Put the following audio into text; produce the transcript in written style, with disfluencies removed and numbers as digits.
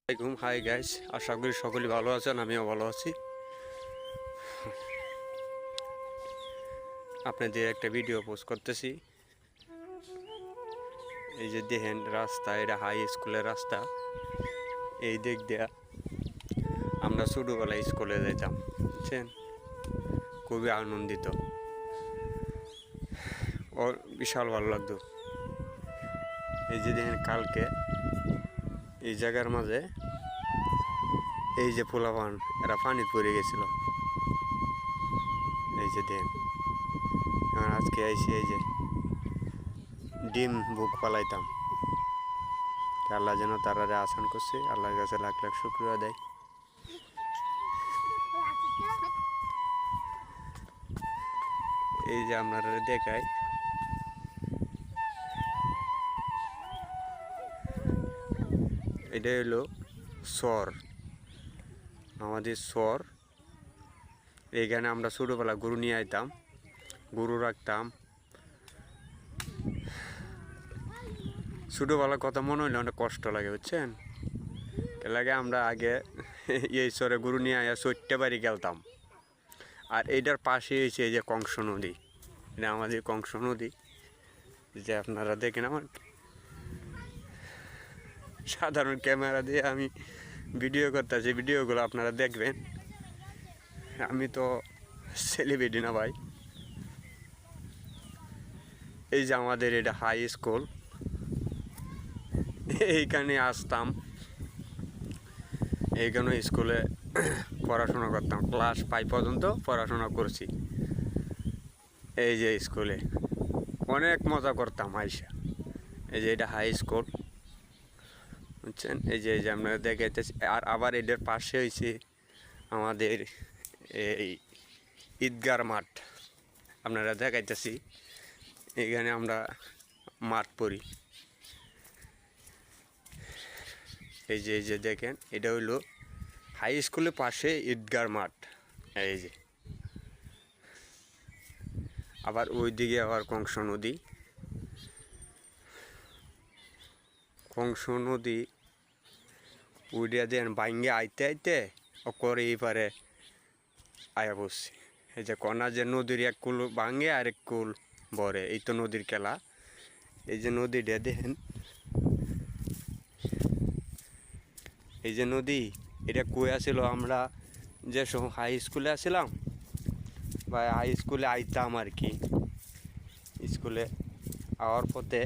Hi guys, আশা করি সকলেই ভালো আছেন। আমিও ভালো আছি। আপনাদের একটা ভিডিও পোস্ট করতেছি। এই যে দেখেন রাস্তা, এটা হাই স্কুলের রাস্তা। এই দিক দিয়া আমরা ছোটোবেলায় স্কুলে যেতাম, বুঝছেন। খুবই আনন্দিত, ও বিশাল ভালো লাগতো। এই যে দেখেন কালকে এই জায়গার মাঝে এই যে পোলাপান এরা পানি পড়ে গেছিল। এই যে দেখেন এখন আজকে আইসি এই যে ডিম বুক পালাইতাম। আল্লাহ যেন তারা আসান করছে, আল্লাহর কাছে লাখ লাখ শুকরিয়া দেয়। এই যে আপনারা দেখায় এটা হলো সর, আমাদের সর। এইখানে আমরা ছোটোবেলা গরু নিয়ে আইতাম, গরু রাখতাম। ছোটোবেলার কথা মনে হইলে অনেক কষ্ট লাগে, বুঝছেন। এর লাগে আমরা আগে এই সরে গরু নিয়ে আয়া 4টা বাড়ি গেলতাম। আর এইটার পাশে হয়েছে এই যে কংস নদী। এটা আমাদের কংস নদী, যে আপনারা দেখেন। আমার সাধারণ ক্যামেরা দিয়ে আমি ভিডিও করতেছি, ভিডিওগুলো আপনারা দেখবেন। আমি তো সেলিব্রিটি না ভাই। এই যে আমাদের এটা হাই স্কুল, এইখানে আসতাম, এইখানে স্কুলে পড়াশোনা করতাম। ক্লাস 5 পর্যন্ত পড়াশোনা করছি এই যে স্কুলে। অনেক মজা করতাম আইসা। এই যে এটা হাই স্কুল, বুঝছেন। এই যে আপনারা দেখাইতেছি। আর আবার এটার পাশে হয়েছে আমাদের এই ঈদগার মাঠ, আপনারা দেখাইতেছি। এখানে আমরা মাঠ পড়ি। এই যে দেখেন এটা হইলো হাই স্কুলের পাশে ঈদগার মাঠ। এই যে আবার ওইদিকে আবার কংস নদী। কংস নদী উড়িয়া দেন ভাঙ্গে আইতে আইতে ও করে এই পারে আয়া বসছে। এই যে কন্যা যে নদীর এক কুল ভাঙ্গে আর এক কুল ভরে, এই তো নদীর খেলা। এই যে নদীটা দেখেন, এই যে নদী, এটা কই আসিল আমরা যে সময় হাই স্কুলে আসছিলাম বা হাই স্কুলে আইতাম আর কি। স্কুলে আওয়ার পথে